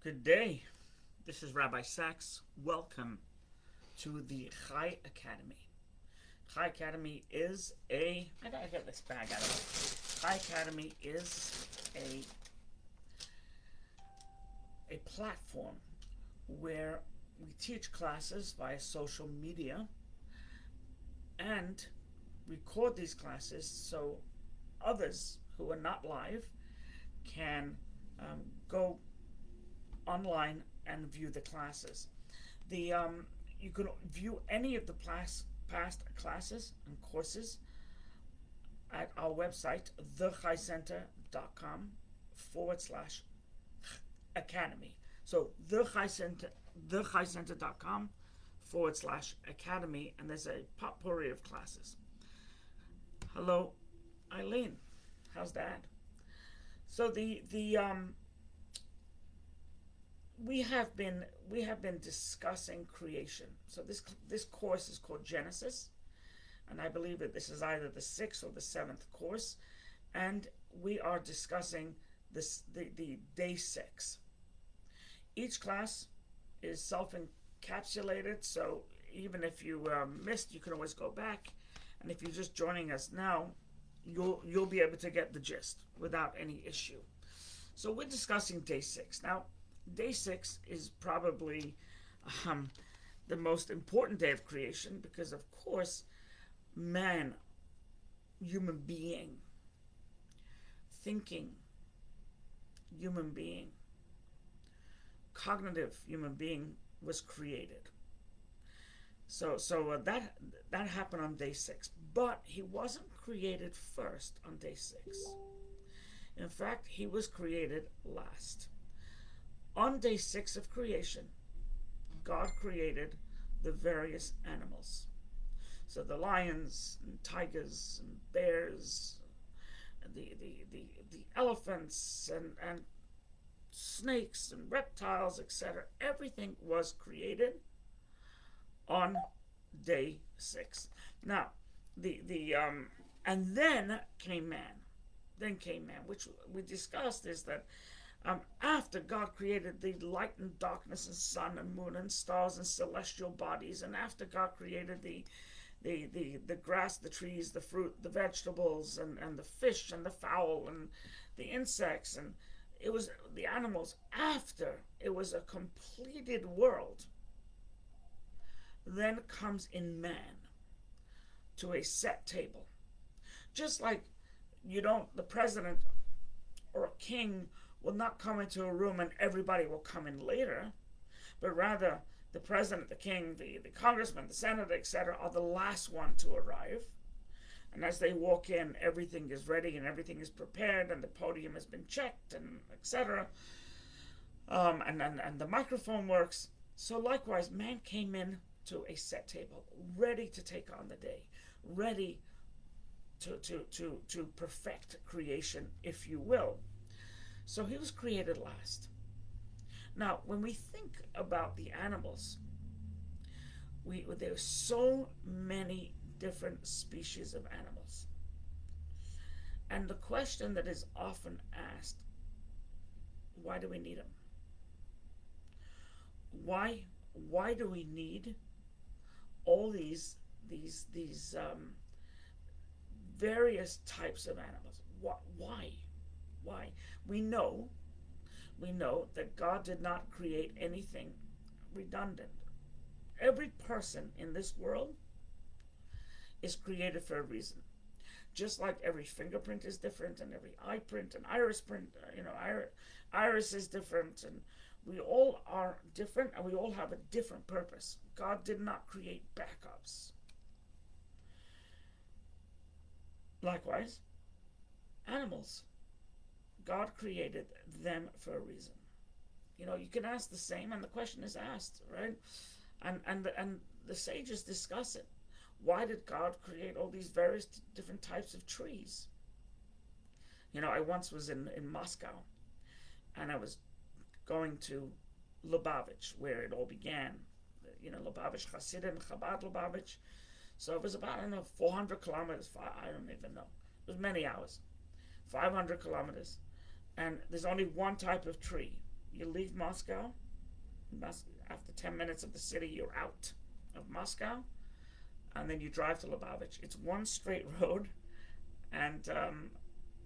Good day. This is Rabbi Sachs. Welcome to the Chai Academy. Chai Academy is I gotta get this bag out of it. Chai Academy is a platform where we teach classes via social media and record these classes so others who are not live can go online and view the classes. The You can view any of the past classes and courses at our website, thechaycenter.com/academy. So thechaycenter.com/academy, and there's a potpourri of classes. Hello, Eileen. How's that? So we have been discussing creation. So this course is called Genesis, and I believe that this is either the 6th or the 7th course, and we are discussing the day 6. Each class is self-encapsulated, so even if you missed, you can always go back, and if you're just joining us now, you'll be able to get the gist without any issue. So we're discussing day 6 now. Day 6 is probably the most important day of creation because, of course, man, human being, thinking human being, cognitive human being was created. So that happened on day 6, but he wasn't created first on day 6. In fact, he was created last. On day 6 of creation, God created the various animals. So the lions and tigers and bears, the elephants and snakes and reptiles, etc. Everything was created on day 6. Now, and then came man. Which we discussed is that after God created the light and darkness and sun and moon and stars and celestial bodies, and after God created the grass, the trees, the fruit, the vegetables, and the fish and the fowl and the insects, and it was the animals, after it was a completed world, then comes in man to a set table. Just like the president or a king will not come into a room and everybody will come in later, but rather the president, the king, the congressman, the senator, etc. are the last one to arrive. And as they walk in, everything is ready and everything is prepared and the podium has been checked and etc. And the microphone works. So likewise, man came in to a set table, ready to take on the day, ready to perfect creation, if you will. So he was created last. Now, when we think about the animals, there's so many different species of animals. And the question that is often asked, why do we need them? Why do we need all these various types of animals? Why? We know that God did not create anything redundant. Every person in this world is created for a reason. Just like every fingerprint is different and every eye print and iris print, iris is different, and we all are different and we all have a different purpose. God did not create backups. Likewise, animals. God created them for a reason. You can ask the same, and the question is asked, right? And the sages discuss it. Why did God create all these various different types of trees? I once was in Moscow, and I was going to Lubavitch, where it all began. Lubavitch Hasidim, Chabad Lubavitch. So it was about, 400 kilometers, I don't even know. It was many hours. 500 kilometers. And there's only one type of tree. you leave Moscow. After 10 minutes of the city, you're out of Moscow, and then you drive to Lubavitch. It's one straight road, and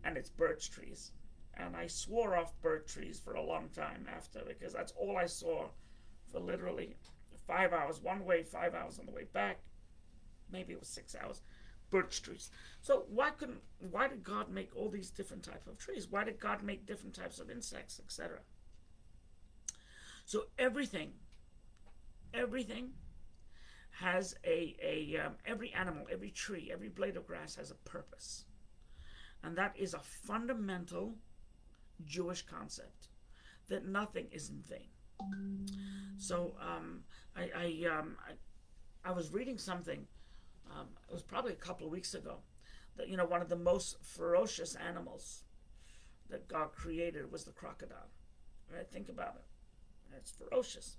it's birch trees. And I swore off birch trees for a long time after, because that's all I saw for literally 5 hours one way, 5 hours on the way back. Maybe it was 6 hours. Birch trees. So why did God make all these different types of trees? Why did God make different types of insects, etc.? So everything has every animal, every tree, every blade of grass has a purpose, and that is a fundamental Jewish concept, that nothing is in vain. So I was reading something. It was probably a couple of weeks ago, that one of the most ferocious animals that God created was the crocodile. Right? Think about it. It's ferocious.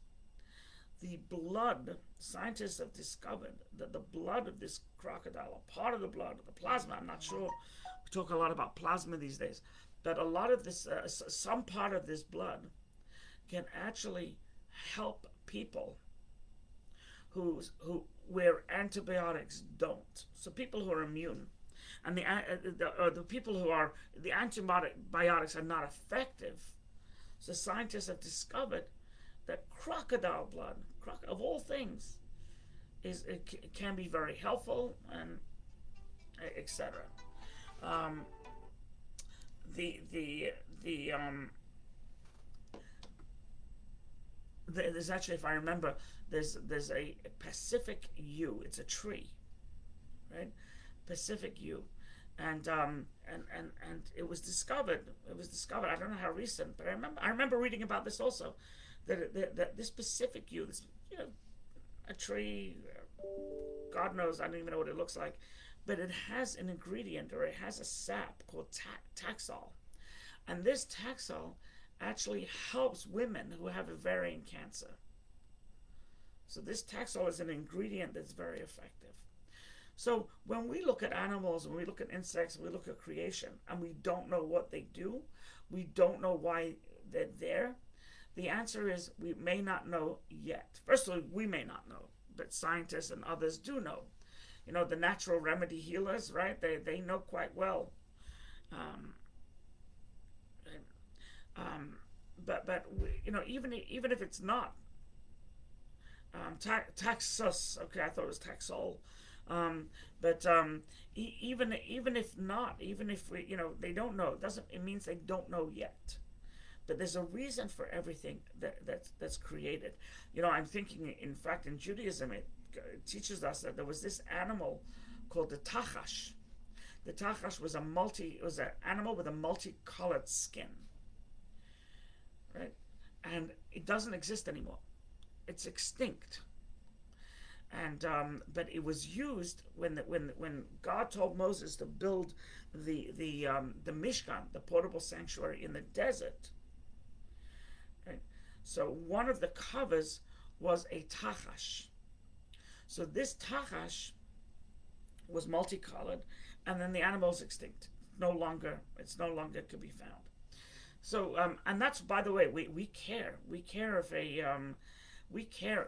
The blood, scientists have discovered that the blood of this crocodile, a part of the blood, the plasma, I'm not sure, we talk a lot about plasma these days, but a lot of this, some part of this blood can actually help people where antibiotics don't. So people who are immune, and the people who are, the antibiotics are not effective. So scientists have discovered that crocodile blood, of all things, can be very helpful, and etc. There's actually, if I remember, there's a Pacific yew. It's a tree, right? Pacific yew, and it was discovered. I don't know how recent, but I remember reading about this also, that this Pacific yew, this a tree, God knows, I don't even know what it looks like, but it has an ingredient, or it has a sap called Taxol, and this Taxol actually helps women who have ovarian cancer. So this Taxol is an ingredient that's very effective. So when we look at animals, when we look at insects, we look at creation, and we don't know what they do, we don't know why they're there, the answer is we may not know yet. First of all, we may not know, but scientists and others do know. The natural remedy healers, right? They know quite well. But even if it's not Taxus, okay, I thought it was Taxol, but even if not, even if they don't know, it means they don't know yet. But there's a reason for everything that's created. I'm thinking, in fact, in Judaism, it teaches us that there was this animal called the Tachash. The Tachash was an animal with a multicolored skin, right? And it doesn't exist anymore. It's extinct. And but it was used when God told Moses to build the Mishkan, the portable sanctuary in the desert. Right? So one of the covers was a Tachash. So this Tachash was multicolored, and then the animal's extinct. It's no longer could be found. So and that's, by the way, we care. We care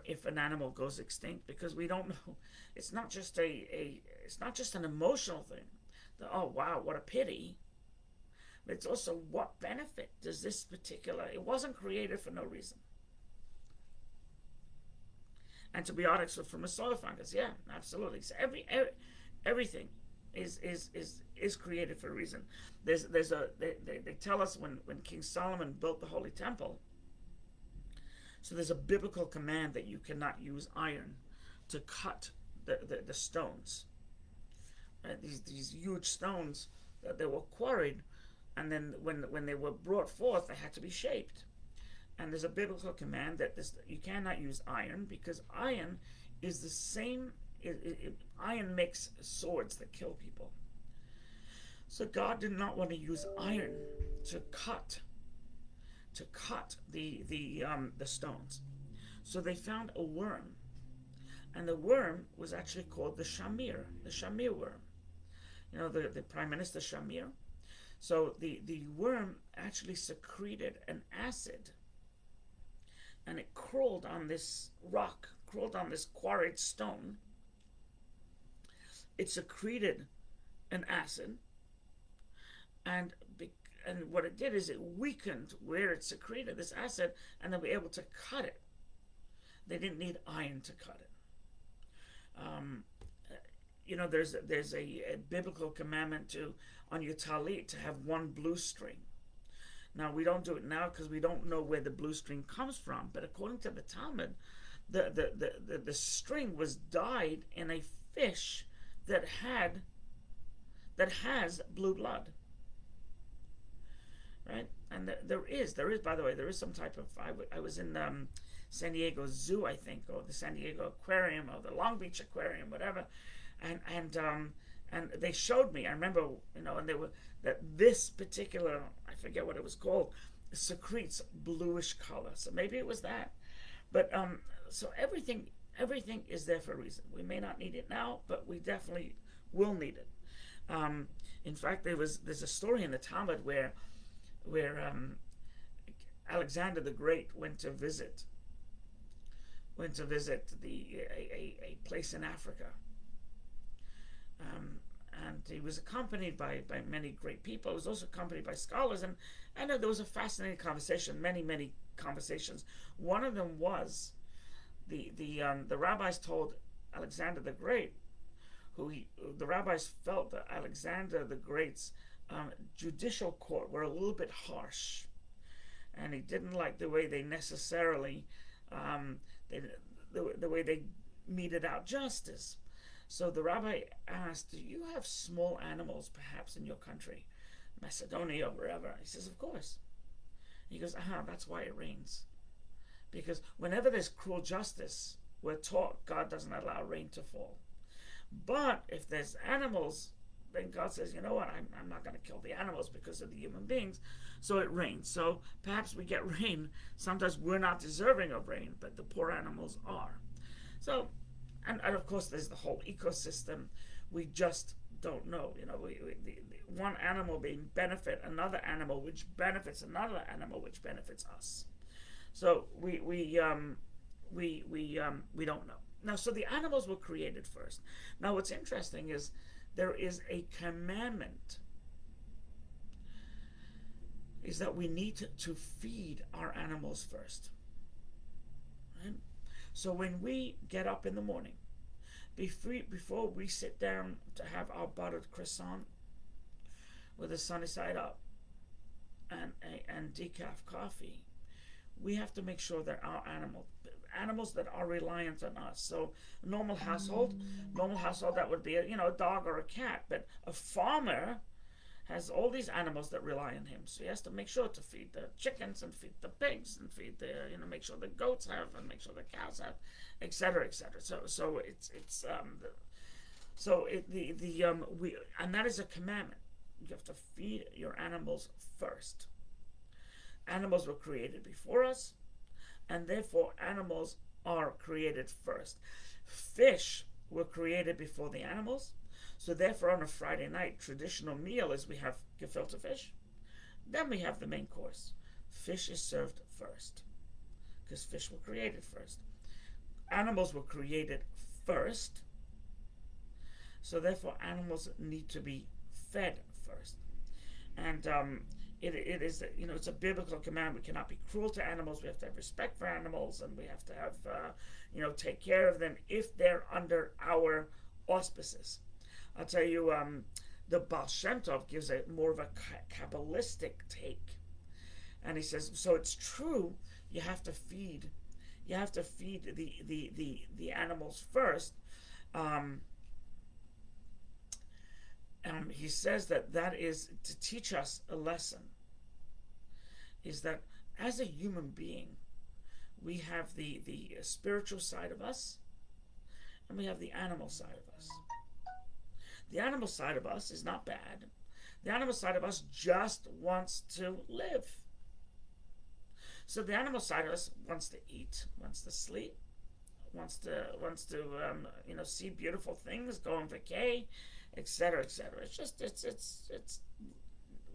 if an animal goes extinct, because we don't know. It's not just it's not just an emotional thing. Oh wow, what a pity. But it's also, what benefit does this particular? It wasn't created for no reason. Antibiotics are from a soil fungus. Yeah, absolutely. So everything is created for a reason. They tell us when King Solomon built the Holy Temple. So there's a biblical command that you cannot use iron to cut the stones. Right? These huge stones that they were quarried, and then when they were brought forth, they had to be shaped. And there's a biblical command that you cannot use iron, because iron is the same. Iron makes swords that kill people. So God did not want to use iron to cut the stones. So they found a worm, and the worm was actually called the Shamir worm. The Prime Minister Shamir. So the worm actually secreted an acid and it crawled on this rock, crawled on this quarried stone. It secreted an acid, and what it did is it weakened where it secreted this acid, and they were able to cut it. They didn't need iron to cut it. Um, there's a biblical commandment to on your talit to have one blue string. Now we don't do it now because we don't know where the blue string comes from. But according to the Talmud, the string was dyed in a fish that has blue blood, right? And there is, by the way, there is some type of. I was in San Diego Zoo, I think, or the San Diego Aquarium, or the Long Beach Aquarium, whatever, and they showed me. I remember, and they were that this particular, I forget what it was called, secretes bluish color. So maybe it was that, but so everything is there for a reason. We may not need it now, but we definitely will need it. In fact, there's a story in the Talmud where Alexander the Great went to visit a place in Africa, and he was accompanied by many great people. He was also accompanied by scholars, and I know there was a fascinating conversation, many conversations. One of them was the rabbis told Alexander the Great, the rabbis felt that Alexander the Great's judicial court were a little bit harsh, and he didn't like the way they necessarily the way they meted out justice. So the rabbi asked, "Do you have small animals, perhaps, in your country, Macedonia or wherever?" He says, "Of course." He goes, "That's why it rains, because whenever there's cruel justice, we're taught God doesn't allow rain to fall. But if there's animals, then God says, you know what, I'm not going to kill the animals because of the human beings, so it rains. So perhaps we get rain. Sometimes we're not deserving of rain, but the poor animals are." So, and of course, there's the whole ecosystem. We just don't know. The one animal being benefit another animal, which benefits another animal, which benefits us. So we don't know. Now, so the animals were created first. Now, what's interesting is there is a commandment, is that we need to feed our animals first. Right? So when we get up in the morning, before we sit down to have our buttered croissant with the sunny side up and decaf coffee, we have to make sure that our animals that are reliant on us. So normal household, that would be a dog or a cat. But a farmer has all these animals that rely on him. So he has to make sure to feed the chickens and feed the pigs and feed make sure the goats have and make sure the cows have, etc., etc. So and that is a commandment. You have to feed your animals first. Animals were created before us, and therefore animals are created first. Fish were created before the animals, so therefore on a Friday night, traditional meal is we have gefilte fish, then we have the main course. Fish is served first, because fish were created first. Animals were created first, so therefore animals need to be fed first. And it is, it's a biblical command. We cannot be cruel to animals. We have to have respect for animals, and we have to have, take care of them if they're under our auspices. I'll tell you, the Baal Shem Tov gives more of a Kabbalistic take, and he says, so it's true. You have to feed the animals first. He says that is to teach us a lesson, is that as a human being, we have the spiritual side of us, and we have the animal side of us. The animal side of us is not bad. The animal side of us just wants to live. So the animal side of us wants to eat, wants to sleep, wants to see beautiful things, go on vacay, etc., etc. It's just it's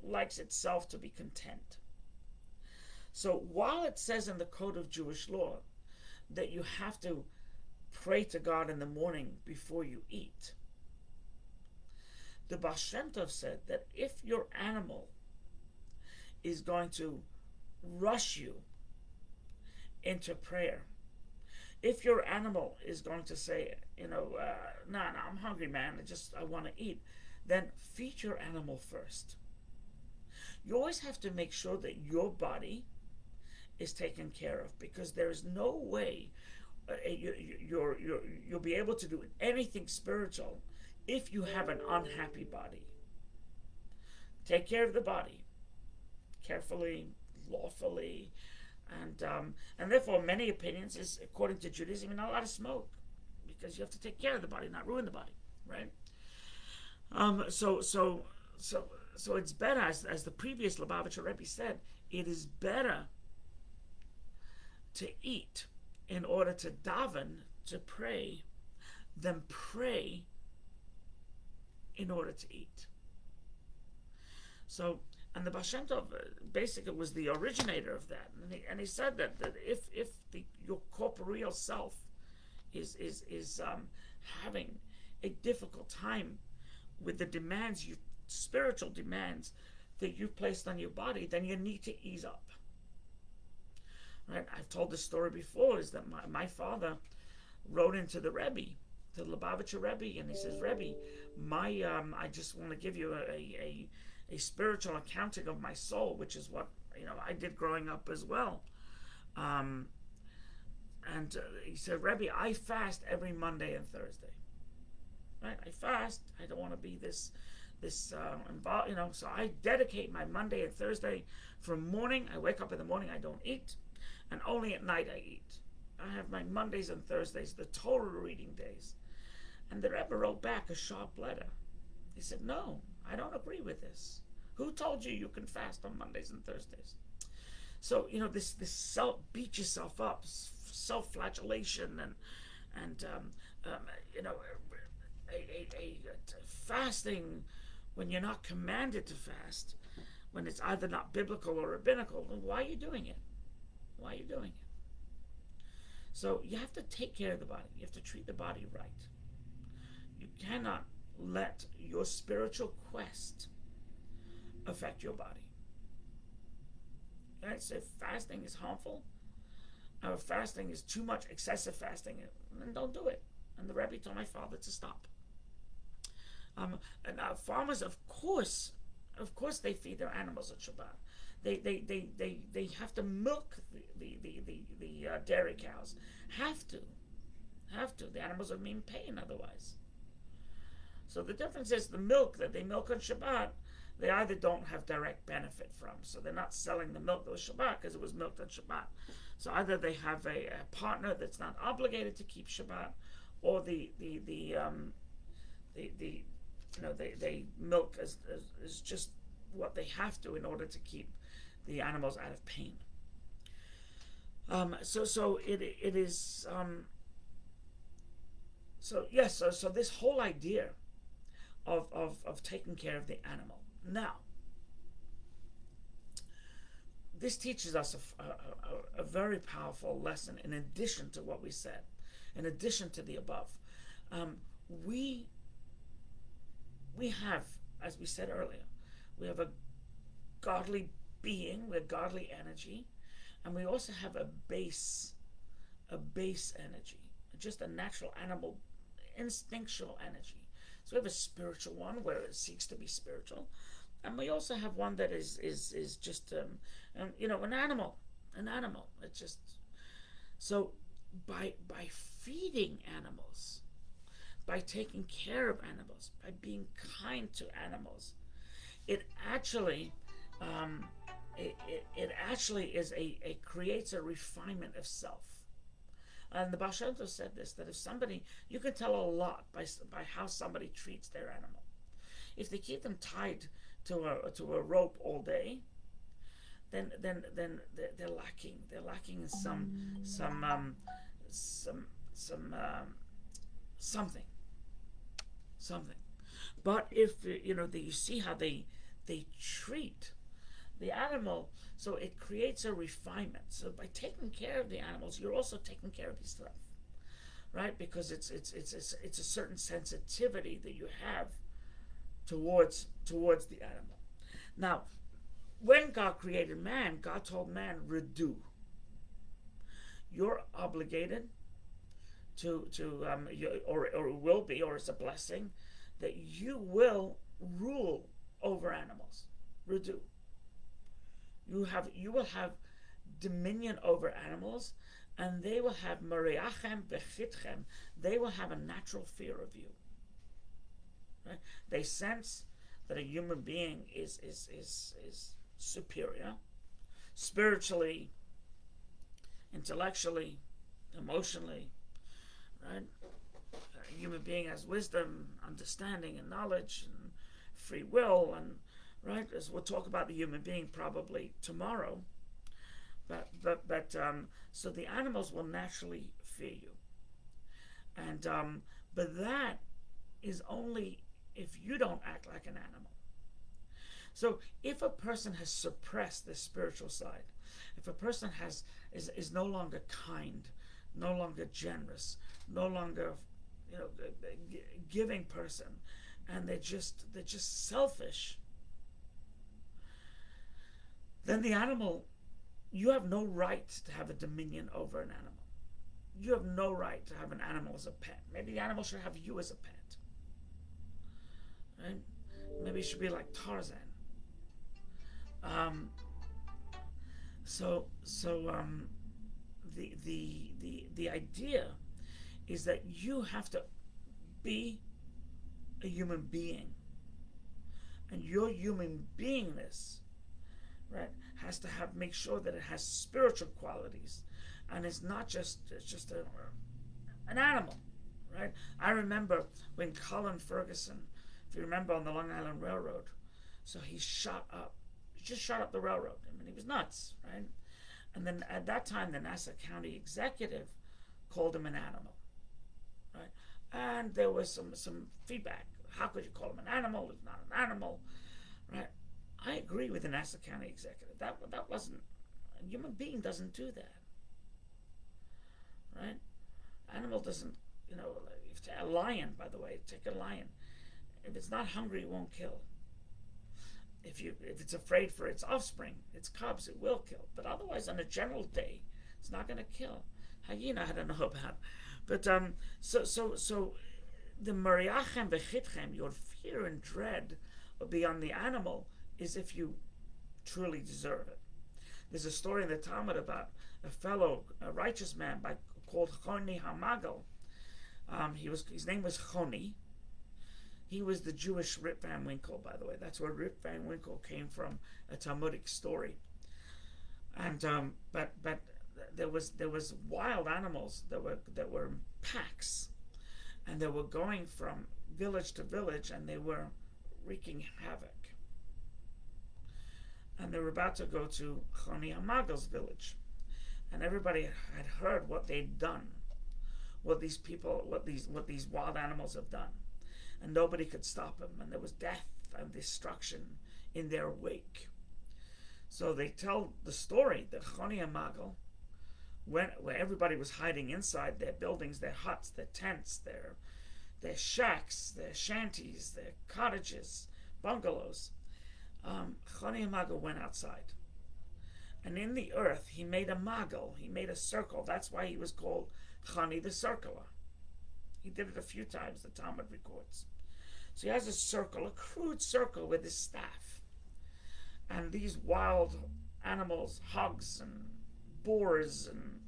likes itself to be content. So while it says in the Code of Jewish Law that you have to pray to God in the morning before you eat, the Baal Shem Tov said that if your animal is going to rush you into prayer, if your animal is going to say, no, I'm hungry, man, I want to eat, then feed your animal first. You always have to make sure that your body is taken care of, because there is no way you'll be able to do anything spiritual if you have an unhappy body. Take care of the body carefully, lawfully, and therefore many opinions is, according to Judaism, you're not allowed to smoke, because you have to take care of the body, not ruin the body, right? So it's better, as the previous Lubavitcher Rebbe said, it is better to eat in order to daven, to pray, than pray in order to eat. So, and the Baal Shem Tov basically was the originator of that, and he said that if your corporeal self is having a difficult time with the demands, spiritual demands that you've placed on your body, then you need to ease up. Right? I've told this story before, is that my father wrote into the Rebbe, the Lubavitcher Rebbe, and he says, Rebbe, I just want to give you a spiritual accounting of my soul, which is what I did growing up as well. And he said, Rebbe, I fast every Monday and Thursday. Right? I fast. I don't want to be this involved, so I dedicate my Monday and Thursday. From morning, I wake up in the morning, I don't eat, and only at night I eat. I have my Mondays and Thursdays, the Torah reading days. And the Rebbe wrote back a sharp letter. He said, no, I don't agree with this. Who told you can fast on Mondays and Thursdays? So, this beat yourself up, self-flagellation, and fasting when you're not commanded to fast, when it's either not biblical or rabbinical, then why are you doing it? Why are you doing it? So you have to take care of the body. You have to treat the body right. You cannot let your spiritual quest affect your body. Right? So if fasting is harmful, or fasting is too much, excessive fasting, then don't do it. And the Rebbe told my father to stop. And farmers, of course, they feed their animals at Shabbat. They have to milk the dairy cows. Have to. The animals are being pain otherwise. So the difference is the milk that they milk on Shabbat, they either don't have direct benefit from, so they're not selling the milk that was Shabbat because it was milked on Shabbat. So either they have a partner that's not obligated to keep Shabbat, or they milk as just what they have to in order to keep the animals out of pain. So it is. So this whole idea of taking care of the animal. Now, this teaches us a very powerful lesson in addition to what we said, in addition to the above. We have, as we said earlier, we have a godly being with godly energy, and we also have a base energy, just a natural animal instinctual energy. So we have a spiritual one where it seeks to be spiritual, and we also have one that is just an animal. It's just so by feeding animals, by taking care of animals, by being kind to animals, it actually creates a refinement of self. And the Baal Shem Tov said this, that if somebody, you can tell a lot by how somebody treats their animal. If they keep them tied to a rope all day, then they're lacking. They're lacking in something. But if you see how they treat the animal, so it creates a refinement. So by taking care of the animals, you're also taking care of yourself, right? Because it's a certain sensitivity that you have towards the animal. Now, when God created man, God told man, redo. You're obligated or will be, or it's a blessing, that you will rule over animals. Redo. You will have dominion over animals, and they will have mariachem bechitchem. They will have a natural fear of you. Right? They sense that a human being is superior, spiritually, intellectually, emotionally. Right? A human being has wisdom, understanding, and knowledge, and free will, and right. As we'll talk about the human being probably tomorrow. But so the animals will naturally fear you, and but that is only if you don't act like an animal. So if a person has suppressed the spiritual side, if a person is no longer kind, no longer generous, no longer, giving person, and they're just selfish, then the animal, you have no right to have a dominion over an animal. You have no right to have an animal as a pet. Maybe the animal should have you as a pet. Right? Maybe it should be like Tarzan. The idea is that you have to be a human being, and your human beingness, right, has to make sure that it has spiritual qualities, and it's just an animal, right? I remember when Colin Ferguson, if you remember, on the Long Island Railroad, so he just shot up the railroad. I mean, he was nuts, right? And then at that time, the Nassau County executive called him an animal, right? And there was some feedback. How could you call him an animal? He's not an animal, right? I agree with the Nassau County executive. That wasn't, a human being doesn't do that, right? Animal doesn't, a lion, by the way, take a lion. If it's not hungry, it won't kill. If it's afraid for its offspring, its cubs, it will kill. But otherwise, on a general day, it's not going to kill. Hyena, I don't know about. But so the mariachem bechitchem, your fear and dread will be on the animal, is if you truly deserve it. There's a story in the Talmud about a righteous man called Choni Hamagal. His name was Choni. He was the Jewish Rip Van Winkle, by the way. That's where Rip Van Winkle came from, a Talmudic story. And but there was wild animals that were packs, and they were going from village to village, and they were wreaking havoc. And they were about to go to Choni Hamagal's village, and everybody had heard what they'd done, what these wild animals have done. And nobody could stop them, and there was death and destruction in their wake. So they tell the story that Choni Hamagal, where everybody was hiding inside their buildings, their huts, their tents, their shacks, their shanties, their cottages, bungalows, Choni Hamagal went outside. And in the earth, he made a magal, he made a circle. That's why he was called Choni the Circler. He did it a few times, the Talmud records. So he has a circle, a crude circle with his staff. And these wild animals, hogs and boars, and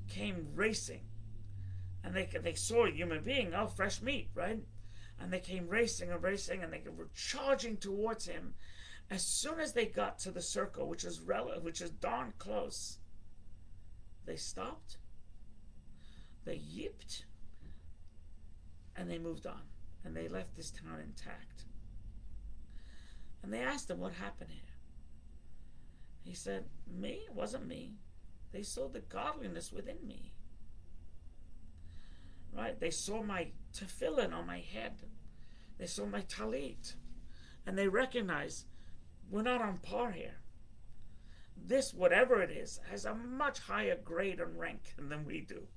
came racing. And they saw a human being, fresh meat, right? And they came racing, and they were charging towards him. As soon as they got to the circle, which is darn close, they stopped. They yipped, and they moved on, and they left this town intact. And they asked him, what happened here? He said, me? It wasn't me. They saw the godliness within me. Right? They saw my tefillin on my head. They saw my talit. And they recognize we're not on par here. This, whatever it is, has a much higher grade and rank than we do.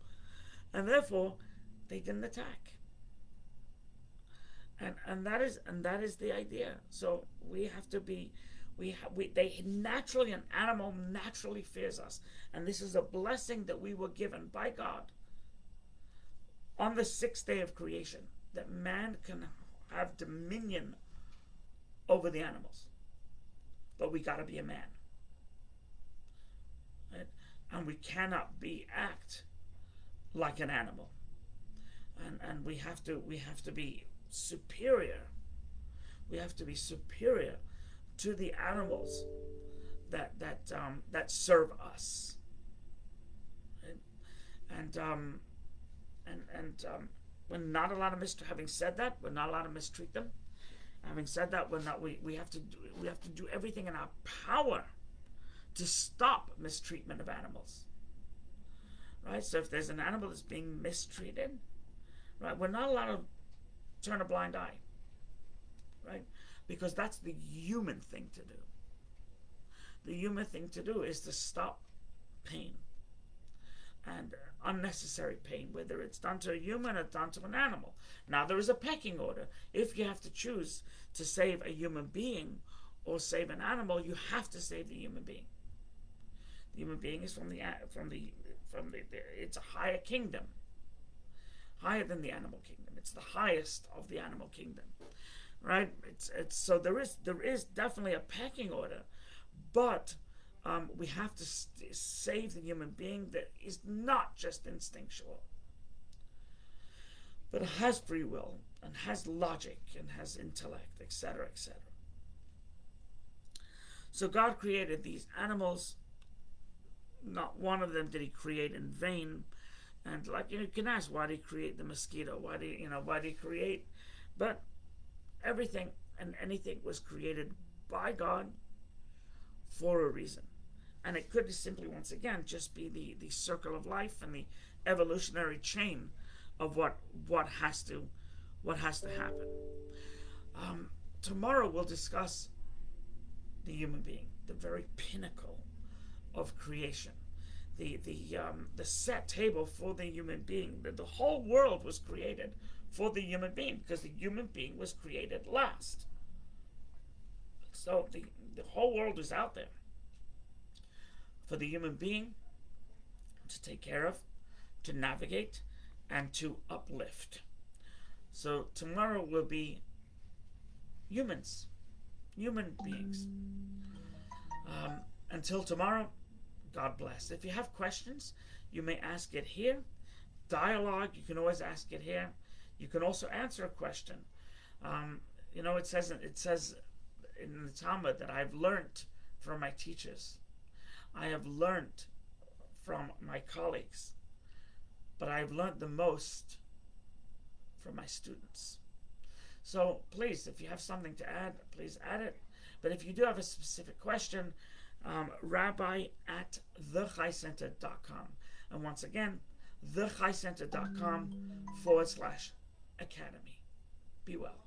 And therefore, they didn't attack. And that is the idea. So we have to be, they naturally, an animal naturally fears us. And this is a blessing that we were given by God on the sixth day of creation, that man can have dominion over the animals. But we got to be a man. Right? And we cannot act like an animal. And we have to be superior. We have to be superior to the animals that serve us. Right? And we're not allowed to mistreat. Having said that, we're not allowed to mistreat them. Having said that, we have to do everything in our power to stop mistreatment of animals. Right? So if there's an animal that's being mistreated, right, we're not allowed to turn a blind eye. Right? Because that's the human thing to do. The human thing to do is to stop pain and unnecessary pain, whether it's done to a human or done to an animal. Now, there is a pecking order. If you have to choose to save a human being or save an animal, you have to save the human being. The human being is from the it's a higher kingdom, higher than the animal kingdom. It's the highest of the animal kingdom, right? It's so there is definitely a pecking order, but we have to save the human being that is not just instinctual, but has free will and has logic and has intellect, etc., etc. So God created these animals. Not one of them did he create in vain. And like you can ask, why did he create the mosquito? Why did he create? But everything and anything was created by God for a reason. And it could simply, once again, just be the circle of life and the evolutionary chain of what has to happen. Tomorrow we'll discuss the human being, the very pinnacle of creation, the set table for the human being. The whole world was created for the human being because the human being was created last. So the whole world is out there for the human being to take care of, to navigate, and to uplift. So tomorrow will be human beings. Until tomorrow, God bless. If you have questions, you may ask it here. Dialogue, you can always ask it here. You can also answer a question. It says in the Talmud that I've learned from my teachers. I have learned from my colleagues, but I've learned the most from my students. So please, if you have something to add, please add it. But if you do have a specific question, rabbi@thechaicenter.com. And once again, thechaicenter.com /academy. Be well.